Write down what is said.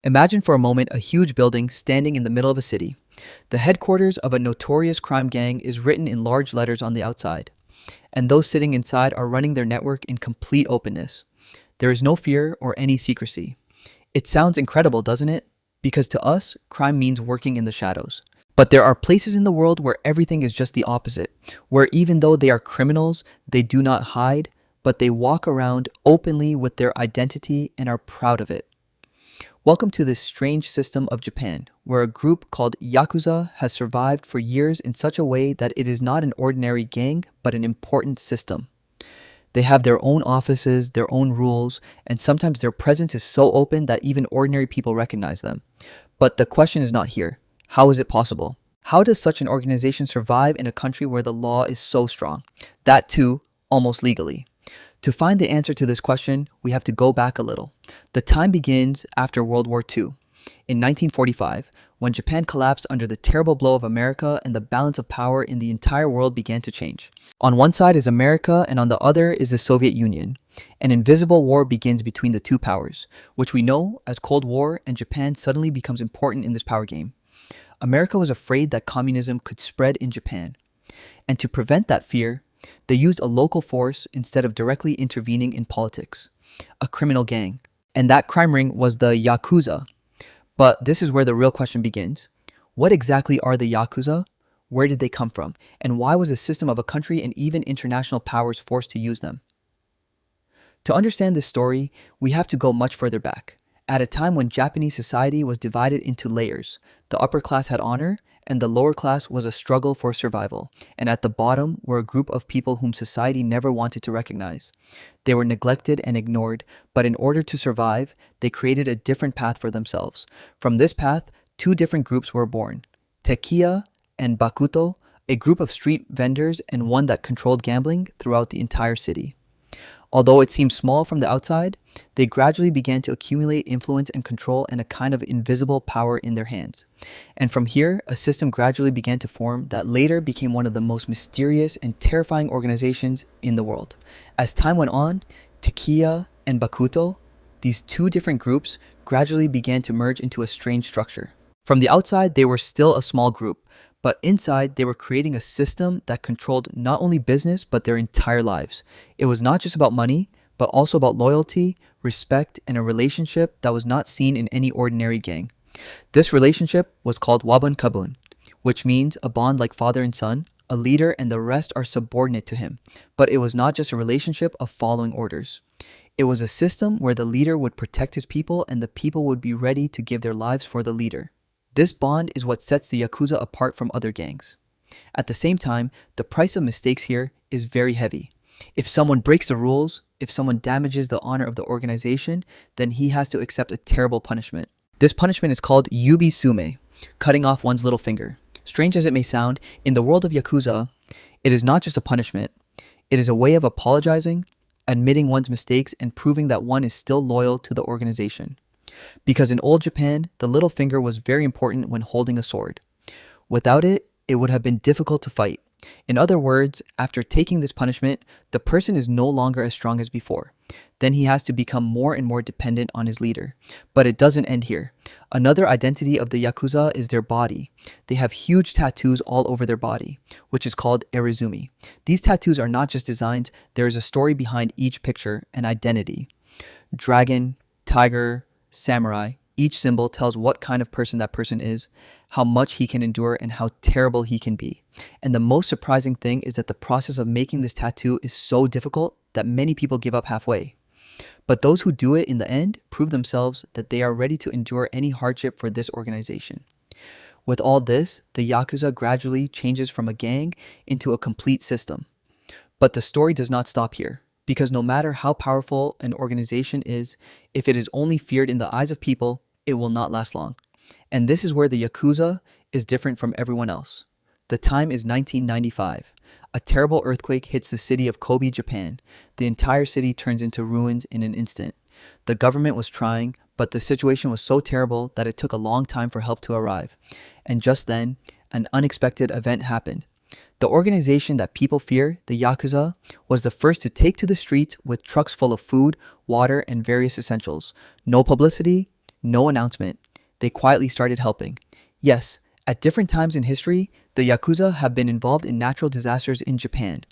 Imagine for a moment a huge building standing in the middle of a city. The headquarters of a notorious crime gang is written in large letters on the outside, and those sitting inside are running their network in complete openness. There is no fear or any secrecy. It sounds incredible, doesn't it? Because to us, crime means working in the shadows. But there are places in the world where everything is just the opposite, where even though they are criminals, they do not hide, but they walk around openly with their identity and are proud of it. Welcome to this strange system of Japan, where a group called Yakuza has survived for years in such a way that it is not an ordinary gang, but an important system. They have their own offices, their own rules, and sometimes their presence is so open that even ordinary people recognize them. But the question is not here. How is it possible? How does such an organization survive in a country where the law is so strong? That too, almost legally. To find the answer to this question, we have to go back a little. The time begins after World War II. In 1945, when Japan collapsed under the terrible blow of America and the balance of power in the entire world began to change. On one side is America and on the other is the Soviet Union. An invisible war begins between the two powers, which we know as Cold War, and Japan suddenly becomes important in this power game. America was afraid that communism could spread in Japan. And to prevent that fear, they used a local force instead of directly intervening in politics, a criminal gang. And that crime ring was the Yakuza. But this is where the real question begins. What exactly are the Yakuza? Where did they come from? And why was the system of a country and even international powers forced to use them? To understand this story, we have to go much further back. At a time when Japanese society was divided into layers, the upper class had honor, and the lower class was a struggle for survival, and at the bottom were a group of people whom society never wanted to recognize. They were neglected and ignored, but in order to survive, they created a different path for themselves. From this path, two different groups were born, Tekiya and Bakuto, a group of street vendors and one that controlled gambling throughout the entire city. Although it seemed small from the outside, they gradually began to accumulate influence and control and a kind of invisible power in their hands. And from here, a system gradually began to form that later became one of the most mysterious and terrifying organizations in the world. As time went on, Tekiya and Bakuto, these two different groups, gradually began to merge into a strange structure. From the outside, they were still a small group, but inside, they were creating a system that controlled not only business, but their entire lives. It was not just about money, but also about loyalty, respect, and a relationship that was not seen in any ordinary gang. This relationship was called Wabun Kabun, which means a bond like father and son, a leader and the rest are subordinate to him. But it was not just a relationship of following orders. It was a system where the leader would protect his people and the people would be ready to give their lives for the leader. This bond is what sets the Yakuza apart from other gangs. At the same time, the price of mistakes here is very heavy. If someone breaks the rules, if someone damages the honor of the organization, then he has to accept a terrible punishment. This punishment is called yubi sume, cutting off one's little finger. Strange as it may sound, in the world of Yakuza, it is not just a punishment. It is a way of apologizing, admitting one's mistakes, and proving that one is still loyal to the organization. Because in old Japan, the little finger was very important when holding a sword. Without it, it would have been difficult to fight. In other words, after taking this punishment, the person is no longer as strong as before. Then he has to become more and more dependent on his leader. But it doesn't end here. Another identity of the Yakuza is their body. They have huge tattoos all over their body, which is called erizumi. These tattoos are not just designs, there is a story behind each picture, an identity. Dragon, tiger, samurai, each symbol tells what kind of person that person is, how much he can endure, and how terrible he can be. And the most surprising thing is that the process of making this tattoo is so difficult that many people give up halfway. But those who do it in the end prove themselves that they are ready to endure any hardship for this organization. With all this, the Yakuza gradually changes from a gang into a complete system. But the story does not stop here. Because no matter how powerful an organization is, if it is only feared in the eyes of people, it will not last long. And this is where the Yakuza is different from everyone else. The time is 1995. A terrible earthquake hits the city of Kobe, Japan. The entire city turns into ruins in an instant. The government was trying, but the situation was so terrible that it took a long time for help to arrive. And just then, an unexpected event happened. The organization that people fear, the Yakuza, was the first to take to the streets with trucks full of food, water, and various essentials. No publicity, No announcement. They quietly started helping. Yes, at different times in history, the Yakuza have been involved in natural disasters in Japan.